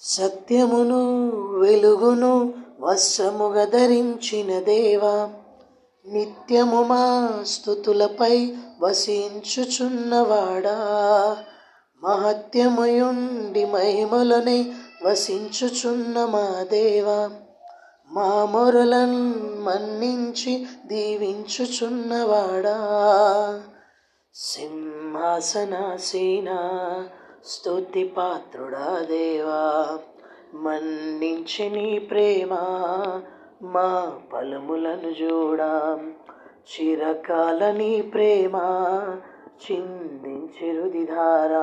సత్యమును వెలుగును వస్త్రముగా ధరించిన దేవా, నిత్యము మా స్తుతులపై వసించుచున్నవాడా, మహత్యముయుండి మహిమలనే వసించుచున్న మా దేవా, మా మొరలను మన్నించి దీవించుచున్నవాడా, సింహాసనాసీనా స్తుతి పాత్రుడా దేవా, మన్నించి నీ ప్రేమ మా ఫలములను చూడా, చిరకాల నీ ప్రేమ చిందించి రుదిధార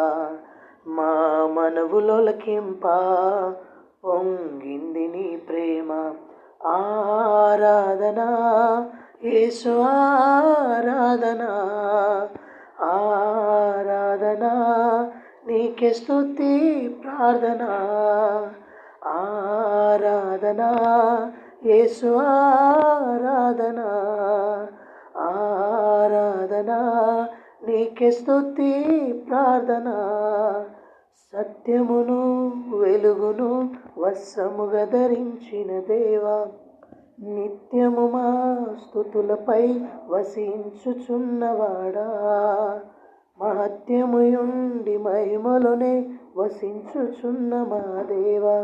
మా మనవులొలకింప పొంగింది నీ ప్రేమ. ఆరాధనా యేసు ఆరాధనా, ఆరాధనా నీకే స్తుతి ప్రార్థన, ఆరాధనా యేసు ఆరాధనా, ఆరాధనా నీకే స్తుతి ప్రార్థన. సత్యమును వెలుగును వస్త్రముగా ధరించిన దేవా, నిత్యము మా స్తుతులపై వసించుచున్నవాడా, మహత్యముయుండి మహిమలోనే వసించుచున్న మా దేవా,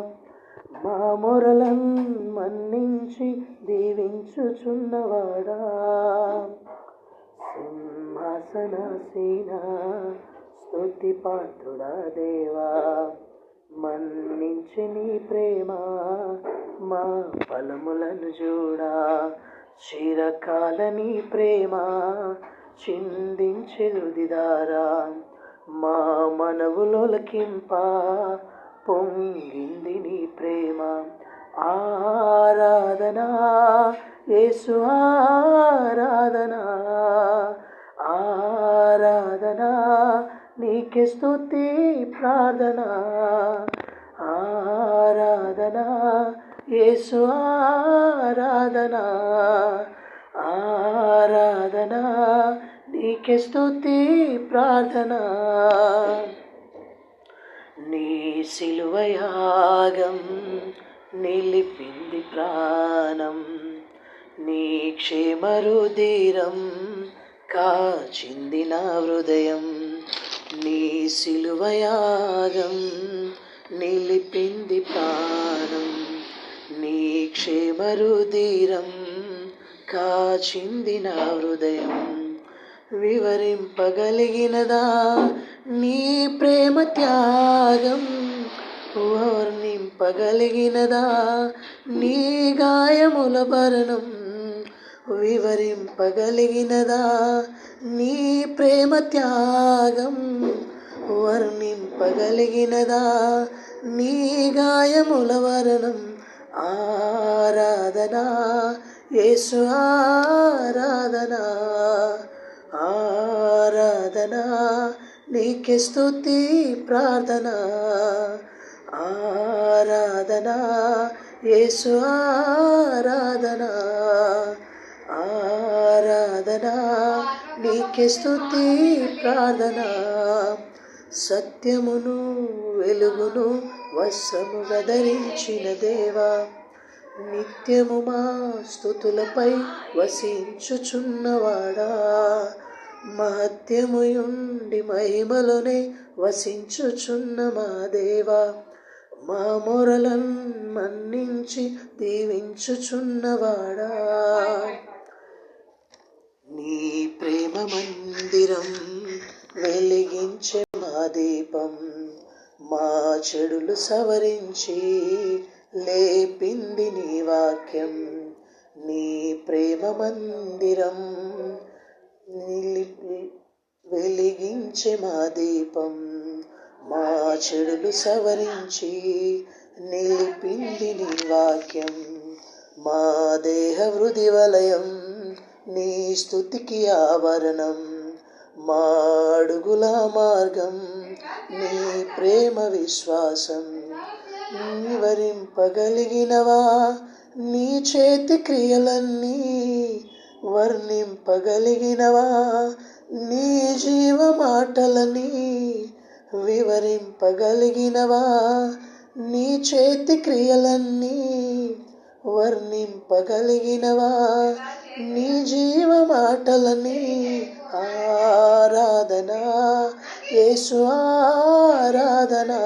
మా మొరలను మన్నించి దీవించుచున్నవాడా, సింహాసనాసీనా స్తుతి పాత్రుడా దేవా, మన్నించి నీ ప్రేమ మా ఫలములను చూడా, చిరకాల నీ ప్రేమ చిందించి రుదిధార మా మనవులొలకింప పొంగింది నీ ప్రేమ. ఆరాధనా యేసు ఆరాధనా, ఆరాధనా నీకే స్తుతి ప్రార్థన, ఆరాధనా యేసు ఆరాధనా, ఆరాధనా నీకే స్తుతి ప్రార్థన. నీ సిలువ యాగం నిలిపింది ప్రాణం, నీ క్షేమ రుధిరం కాచింది నా హృదయం, నీ సిలువ యాగం నిలిపింది ప్రాణం, నీ క్షేమ రుధిరం కాచింది నా హృదయం. వివరింపగలిగినదా నీ ప్రేమ త్యాగం, వర్ణింపగలిగినదా నీ గాయముల భరణం, వివరింపగలిగినదా నీ ప్రేమ త్యాగం, వర్ణింపగలిగినదా నీ గాయముల వర్ణం. ఆరాధనా యేసు ఆరాధనా, ఆరాధనా నీకే స్తుతి ప్రార్థన, ఆరాధనా యేసు ఆరాధనా, ఆరాధనా నీకే స్తుతి ప్రార్థన. సత్యమును వెలుగును వస్త్రముగా ధరించిన దేవా, నిత్యము మా స్తుతులపై వసించుచున్నవాడా, మహత్యముయుండి మహిమలోనే వసించుచున్న మా దేవా, మా మొరలను మన్నించి దీవించుచున్నవాడా, నీ ప్రేమ మందిరం వెలిగించే మా దీపం, మా చెడులు సవరించి లేపింది నీ వాక్యం, నీ ప్రేమ మందిరం వెలిగించే మా దీపం, మా చెడులు సవరించి నిలిపింది నీ వాక్యం, మా దేహ హృది వలయం నీ స్తుతికి ఆవరణం, మా అడుగుల మార్గం నీ ప్రేమ విశ్వాసం. వివరింపగలిగినవా నీ చేతి క్రియలన్నీ, వర్ణింపగలిగినవా నీ జీవ మాటలని, వివరింపగలిగినవా నీ చేతి క్రియలన్నీ వర్ణింపగలిగినవా, నీ జీవ మాటలని ఆరాధనా యేసు ఆరాధనా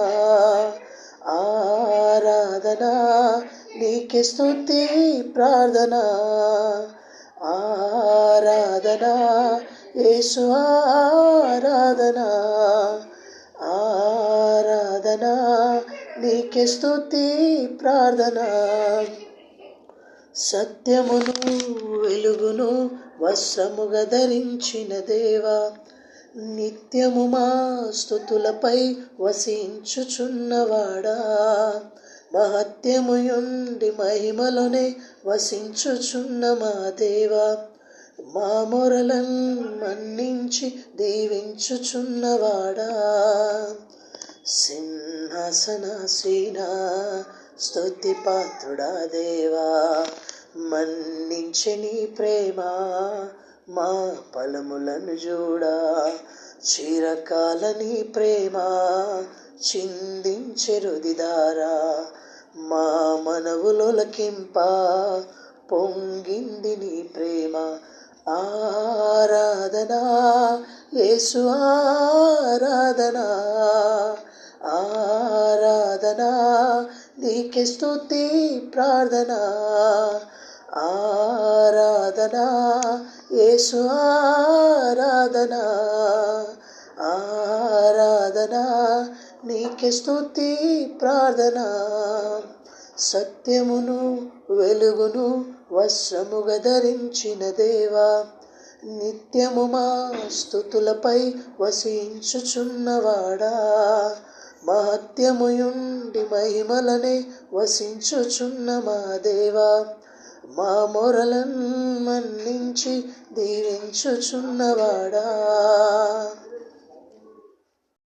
ఆరాధనా నీకే స్తుతి ప్రార్థన ఆరాధనా యేసు ఆరాధనా ఆరాధనా నీకే స్తుతి ప్రార్థన సత్యమును వెలుగును వస్త్రముగా ధరించిన దేవా నిత్యము మా స్తుతులపై వసించుచున్నవాడా మహత్యముయుండి మహిమలోనే వసించుచున్న మా దేవా మా మొరలను మన్నించి దీవించుచున్నవాడా సింహాసనాసీనా స్తుతి పాత్రుడా దేవా మన్నించి నీ ప్రేమ మా ఫలములను చూడా చిరకాల నీ ప్రేమ చిందించె రుదిదారా మా మనవులొలకింప పొంగింది నీ ప్రేమ ఆరాధనా యేసు ఆరాధనా ఆరాధనా నీకే స్తుతి ప్రార్థన ఆరాధనా యేసు ఆరాధనా ఆరాధనా నీకే స్తుతి ప్రార్థన సత్యమును వెలుగును వస్త్రముగా ధరించిన దేవా నిత్యము మా స్తుతులపై వసించుచున్నవాడా మహత్యముయుండి మహిమలనే వసించుచున్న మా దేవా మా మొరలను మన్నించి దీవించుచున్నవాడా